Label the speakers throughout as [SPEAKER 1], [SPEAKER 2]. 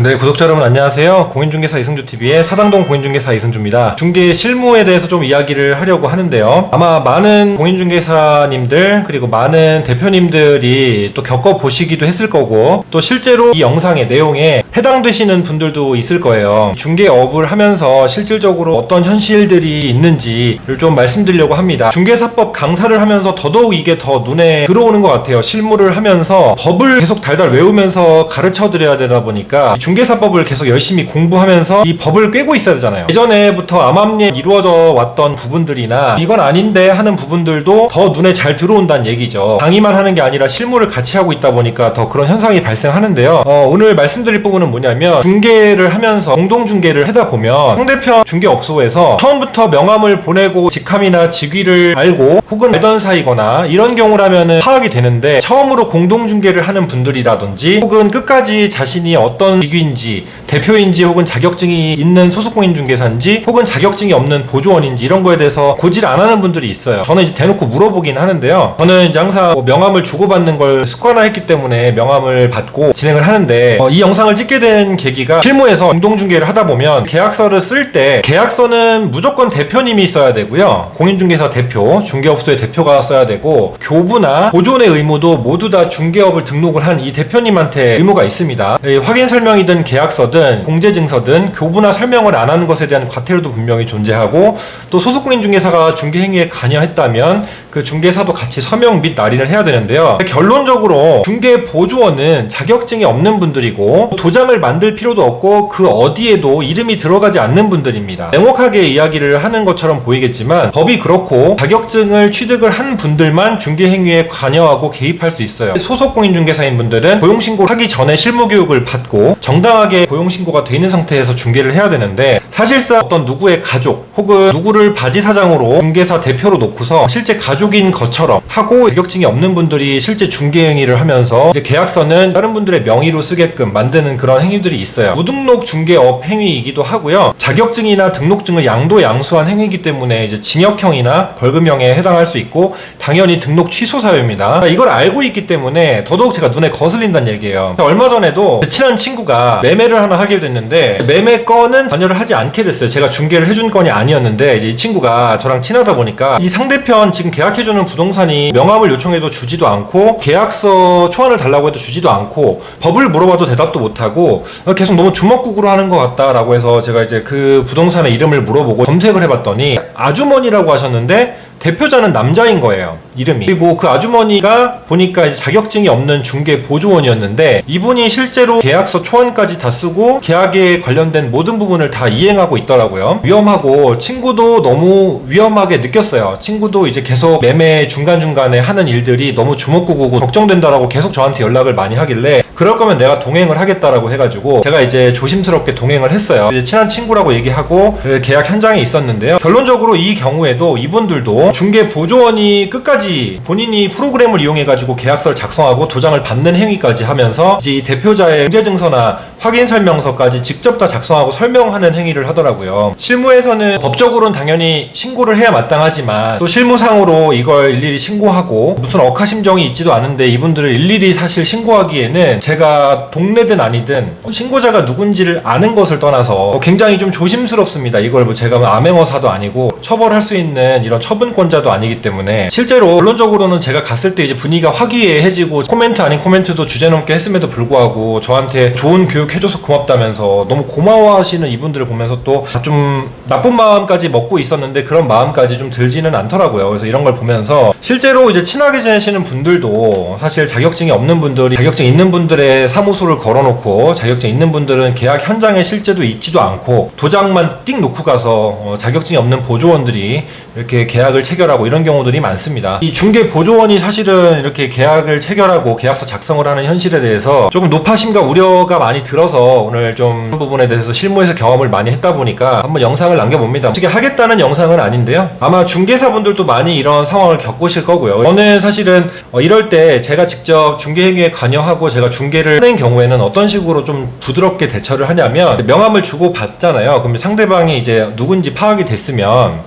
[SPEAKER 1] 네, 구독자 여러분 안녕하세요. 공인중개사 이승주TV의 사당동 공인중개사 이승주입니다. 중개 실무에 대해서 좀 이야기를 하려고 하는데요. 아마 많은 공인중개사님들 그리고 많은 대표님들이 또 겪어보시기도 했을 거고, 또 실제로 이 영상의 내용에 해당되시는 분들도 있을 거예요. 중개업을 하면서 실질적으로 어떤 현실들이 있는지를 좀 말씀드리려고 합니다. 중개사법 강사를 하면서 더더욱 이게 더 눈에 들어오는 것 같아요. 실무를 하면서 법을 계속 달달 외우면서 가르쳐 드려야 되다 보니까 중개사법을 계속 열심히 공부하면서 이 법을 꿰고 있어야 되잖아요. 예전에부터 암암리에 이루어져 왔던 부분들이나 이건 아닌데 하는 부분들도 더 눈에 잘 들어온다는 얘기죠. 강의만 하는 게 아니라 실무를 같이 하고 있다 보니까 더 그런 현상이 발생하는데요. 오늘 말씀드릴 부분은 뭐냐면, 중개를 하면서 공동중개를 하다 보면 상대편 중개업소에서 처음부터 명함을 보내고 직함이나 직위를 알고 혹은 알던 사이거나 이런 경우라면은 파악이 되는데, 처음으로 공동중개를 하는 분들이라든지 혹은 끝까지 자신이 어떤 직위인지 대표인지 혹은 자격증이 있는 소속공인중개사인지 혹은 자격증이 없는 보조원인지 이런 거에 대해서 고지를 안 하는 분들이 있어요. 저는 이제 대놓고 물어보긴 하는데요. 저는 이제 항상 명함을 주고받는 걸 습관화했기 때문에 명함을 받고 진행을 하는데, 이 영상을 찍게 된 계기가 실무에서 공동중개를 하다 보면 계약서를 쓸 때 계약서는 무조건 대표님이 써야 되고요. 공인중개사 대표, 중개업소의 대표가 써야 되고, 교부나 보존의 의무도 모두 다 중개업을 등록을 한 이 대표님한테 의무가 있습니다. 확인 설명이든 계약서든 공제증서든 교부나 설명을 안 하는 것에 대한 과태료도 분명히 존재하고, 또 소속공인중개사가 중개행위에 관여했다면 그 중개사도 같이 서명 및 날인을 해야 되는데요. 결론적으로 중개보조원은 자격증이 없는 분들이고 도장을 만들 필요도 없고 그 어디에도 이름이 들어가지 않는 분들입니다. 냉혹하게 이야기를 하는 것처럼 보이겠지만 법이 그렇고, 자격증을 취득을 한 분들만 중개행위에 관여하고 개입할 수 있어요. 소속공인중개사인 분들은 고용신고를 하기 전에 실무교육을 받고 정당하게 고용신고가 돼 있는 상태에서 중개를 해야 되는데, 사실상 어떤 누구의 가족 혹은 누구를 바지사장으로 중개사 대표로 놓고서 실제 가족인 것처럼 하고 자격증이 없는 분들이 실제 중개행위를 하면서 이제 계약서는 다른 분들의 명의로 쓰게끔 만드는 그런 행위들이 있어요. 무등록 중개업 행위이기도 하고요. 자격증이나 등록증을 양도양수한 행위이기 때문에 이제 징역형이나 벌금형에 해당할 수 있고, 당연히 등록 취소 사유입니다. 이걸 알고 있기 때문에 더더욱 제가 눈에 거슬린다는 얘기예요. 얼마 전에도 친한 친구가 매매를 하나 하게 됐는데, 매매 건은 전혀를 하지 않게 됐어요. 제가 중개를 해준 건이 아니었는데, 이제 이 친구가 저랑 친하다 보니까 이 상대편 지금 계약해주는 부동산이 명함을 요청해도 주지도 않고 계약서 초안을 달라고 해도 주지도 않고 법을 물어봐도 대답도 못하고 계속 너무 주먹구구로 하는 것 같다라고 해서, 제가 이제 그 부동산의 이름을 물어보고 검색을 해봤더니 아주머니라고 하셨는데 대표자는 남자인 거예요, 이름이. 그리고 그 아주머니가 보니까 이제 자격증이 없는 중개 보조원이었는데, 이분이 실제로 계약서 초안까지 다 쓰고 계약에 관련된 모든 부분을 다 이행하고 있더라고요. 위험하고, 친구도 너무 위험하게 느꼈어요. 친구도 이제 계속 매매 중간중간에 하는 일들이 너무 주먹구구고 걱정된다라고 계속 저한테 연락을 많이 하길래, 그럴 거면 내가 동행을 하겠다라고 해가지고 제가 이제 조심스럽게 동행을 했어요. 이제 친한 친구라고 얘기하고 계약 현장에 있었는데요. 결론적으로 이 경우에도 이분들도 중개 보조원이 끝까지 본인이 프로그램을 이용해가지고 계약서를 작성하고 도장을 받는 행위까지 하면서 이제 이 대표자의 공제증서나 확인설명서까지 직접 다 작성하고 설명하는 행위를 하더라고요. 실무에서는 법적으로는 당연히 신고를 해야 마땅하지만, 또 실무상으로 이걸 일일이 신고하고 무슨 억하심정이 있지도 않은데 이분들을 일일이 사실 신고하기에는 제가 동네든 아니든 신고자가 누군지를 아는 것을 떠나서 굉장히 좀 조심스럽습니다. 이걸 뭐 제가 암행어사도 아니고 처벌할 수 있는 이런 처분권자도 아니기 때문에, 실제로 결론적으로는 제가 갔을 때 이제 분위기가 화기애애해지고 코멘트 아닌 코멘트도 주제넘게 했음에도 불구하고 저한테 좋은 교육 해줘서 고맙다면서 너무 고마워하시는 이분들을 보면서 또 좀 나쁜 마음까지 먹고 있었는데 그런 마음까지 좀 들지는 않더라고요. 그래서 이런 걸 보면서 실제로 이제 친하게 지내시는 분들도 사실 자격증이 없는 분들이 자격증 있는 분들의 사무소를 걸어놓고, 자격증 있는 분들은 계약 현장에 실제도 있지도 않고 도장만 띡 놓고 가서 자격증이 없는 보조원들이 이렇게 계약을 체결하고 이런 경우들이 많습니다. 이 중개 보조원이 사실은 이렇게 계약을 체결하고 계약서 작성을 하는 현실에 대해서 조금 노파심과 우려가 많이 들어서 오늘 좀 그 부분에 대해서 실무에서 경험을 많이 했다 보니까 한번 영상을 남겨봅니다. 어떻게 하겠다는 영상은 아닌데요. 아마 중개사분들도 많이 이런 상황을 겪으실 거고요. 저는 사실은 이럴 때 제가 직접 중개행위에 관여하고 제가 중개를 하는 경우에는 어떤 식으로 좀 부드럽게 대처를 하냐면, 명함을 주고 받잖아요. 그럼 상대방이 이제 누군지 파악이 됐으면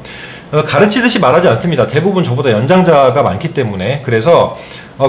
[SPEAKER 1] 가르치듯이 말하지 않습니다. 대부분 저보다 연장자가 많기 때문에. 그래서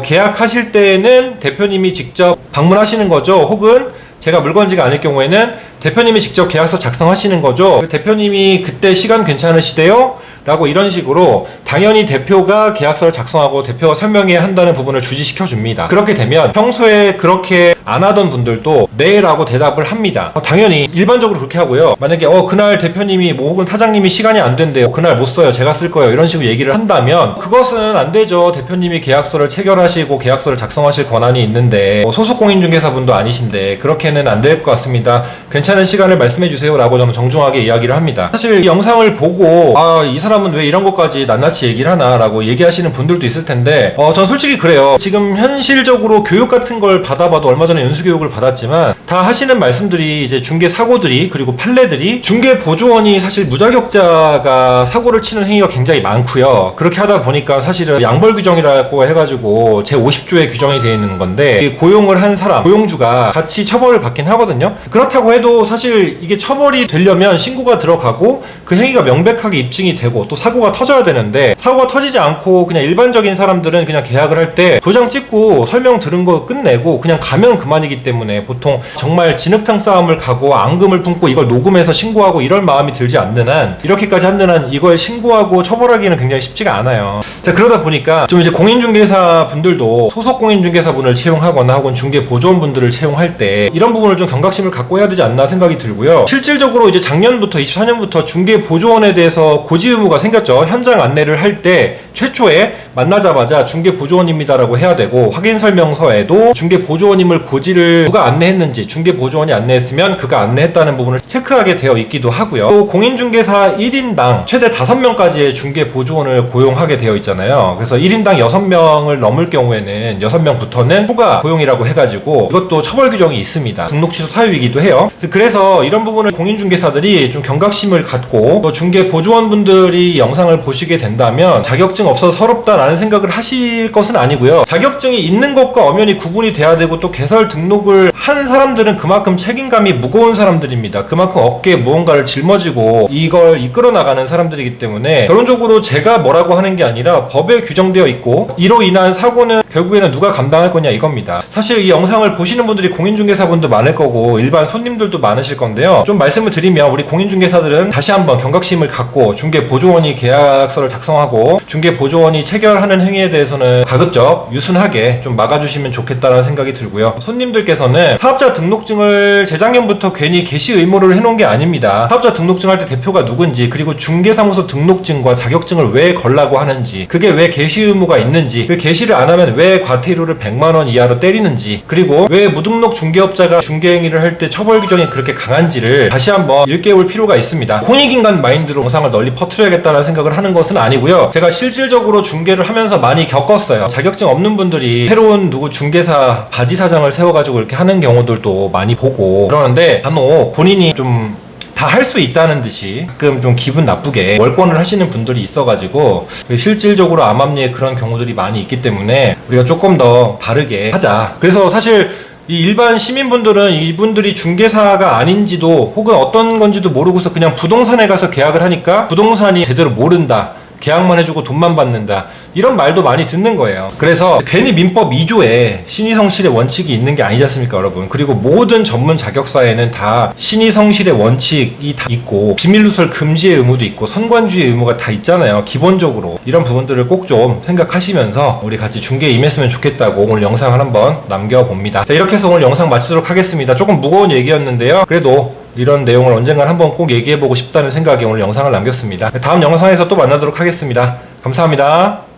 [SPEAKER 1] 계약하실 때는 대표님이 직접 방문하시는 거죠. 혹은 제가 물건지가 아닐 경우에는 대표님이 직접 계약서 작성하시는 거죠. 대표님이 그때 시간 괜찮으시대요? 라고 이런 식으로 당연히 대표가 계약서를 작성하고 대표가 설명해야 한다는 부분을 주지시켜 줍니다. 그렇게 되면 평소에 그렇게 안 하던 분들도 네 라고 대답을 합니다. 당연히 일반적으로 그렇게 하고요. 만약에 그날 대표님이 뭐 혹은 사장님이 시간이 안 된대요. 그날 못 써요. 제가 쓸 거예요. 이런 식으로 얘기를 한다면 그것은 안 되죠. 대표님이 계약서를 체결하시고 계약서를 작성하실 권한이 있는데 소속 공인중개사분도 아니신데 그렇게는 안 될 것 같습니다. 괜찮은 시간을 말씀해 주세요 라고 저는 정중하게 이야기를 합니다. 사실 이 영상을 보고 이 사람은 왜 이런 것까지 낱낱이 얘기를 하나 라고 얘기하시는 분들도 있을 텐데 전 솔직히 그래요. 지금 현실적으로 교육 같은 걸 받아봐도 얼마 전에 연수교육을 받았지만 다 하시는 말씀들이 이제 중개 사고들이 그리고 판례들이 중개 보조원이 사실 무자격자가 사고를 치는 행위가 굉장히 많고요. 그렇게 하다 보니까 사실은 양벌 규정이라고 해가지고 제50조에 규정이 되어 있는 건데 고용을 한 사람, 고용주가 같이 처벌을 받긴 하거든요. 그렇다고 해도 사실 이게 처벌이 되려면 신고가 들어가고 그 행위가 명백하게 입증이 되고 또 사고가 터져야 되는데 사고가 터지지 않고 그냥 일반적인 사람들은 그냥 계약을 할 때 도장 찍고 설명 들은 거 끝내고 그냥 가면 그만이기 때문에 보통 정말 진흙탕 싸움을 가고 앙금을 품고 이걸 녹음해서 신고하고 이럴 마음이 들지 않는 한 이렇게까지 하는 한 이걸 신고하고 처벌하기는 굉장히 쉽지가 않아요. 자, 그러다 보니까 좀 이제 공인중개사 분들도 소속 공인중개사 분을 채용하거나 혹은 중개 보조원 분들을 채용할 때 이런 부분을 좀 경각심을 갖고 해야 되지 않나 생각이 들고요. 실질적으로 이제 작년부터 24년부터 중개 보조원에 대해서 고지 의무가 생겼죠. 현장 안내를 할 때 최초에 만나자마자 중개 보조원입니다라고 해야 되고 확인 설명서에도 중개 보조원임을 고지를 누가 안내했는지 중개 보조원이 안내했으면 그가 안내했다는 부분을 체크하게 되어 있기도 하고요. 또 공인중개사 1인당 최대 5명까지의 중개 보조원을 고용하게 되어 있잖아요. 그래서 1인당 6명을 넘을 경우에는 6명부터는 후가 고용이라고 해가지고 이것도 처벌 규정이 있습니다. 등록 취소 사유이기도 해요. 그래서 이런 부분을 공인중개사들이 좀 경각심을 갖고 또 중개 보조원분들이 영상을 보시게 된다면 자격증 없어서 서럽다라는 생각을 하실 것은 아니고요. 자격증이 있는 것과 엄연히 구분이 돼야 되고 또 개설 등록을 한 사람들은 그만큼 책임감이 무거운 사람들입니다. 그만큼 어깨에 무언가를 짊어지고 이걸 이끌어 나가는 사람들이기 때문에 결론적으로 제가 뭐라고 하는 게 아니라 법에 규정되어 있고 이로 인한 사고는 결국에는 누가 감당할 거냐 이겁니다. 사실 이 영상을 보시는 분들이 공인중개사분도 많을 거고 일반 손님들도 많으실 건데요. 좀 말씀을 드리면 우리 공인중개사들은 다시 한번 경각심을 갖고 중개 보조원이 계약서를 작성하고 중개 보조원이 체결하는 행위에 대해서는 가급적 유순하게 좀 막아주시면 좋겠다는 생각이 들고요. 손님들께서는 사업자 등록증을 재작년부터 괜히 게시 의무를 해놓은 게 아닙니다. 사업자 등록증 할 때 대표가 누군지 그리고 중개사무소 등록증과 자격증을 왜 걸라고 하는지 그게 왜 게시 의무가 있는지 그 게시를 안 하면 왜 과태료를 100만원 이하로 때리는지 그리고 왜 무등록 중개업자가 중개행위를 할 때 처벌 규정이 그렇게 강한지를 다시 한번 일깨울 필요가 있습니다. 혼익인간 마인드로 영상을 널리 퍼뜨려야겠다는 생각을 하는 것은 아니고요. 제가 실질적으로 중개를 하면서 많이 겪었어요. 자격증 없는 분들이 새로운 누구 중개사 바지 사장을 세워가지고 이렇게 하는 경우들도 많이 보고 그러는데 간혹 본인이 좀 다 할 수 있다는 듯이 가끔 좀 기분 나쁘게 월권을 하시는 분들이 있어가지고 실질적으로 암암리에 그런 경우들이 많이 있기 때문에 우리가 조금 더 바르게 하자. 그래서 사실 이 일반 시민분들은 이분들이 중개사가 아닌지도 혹은 어떤 건지도 모르고서 그냥 부동산에 가서 계약을 하니까 부동산이 제대로 모른다. 계약만 해주고 돈만 받는다 이런 말도 많이 듣는 거예요. 그래서 괜히 민법 2조에 신의성실의 원칙이 있는 게 아니지 않습니까 여러분. 그리고 모든 전문 자격사에는 다 신의성실의 원칙이 다 있고 비밀누설 금지의 의무도 있고 선관주의 의무가 다 있잖아요. 기본적으로 이런 부분들을 꼭 좀 생각하시면서 우리 같이 중개에 임했으면 좋겠다고 오늘 영상을 한번 남겨봅니다. 자, 이렇게 해서 오늘 영상 마치도록 하겠습니다. 조금 무거운 얘기였는데요. 그래도 이런 내용을 언젠간 한번 꼭 얘기해보고 싶다는 생각에 오늘 영상을 남겼습니다. 다음 영상에서 또 만나도록 하겠습니다. 감사합니다.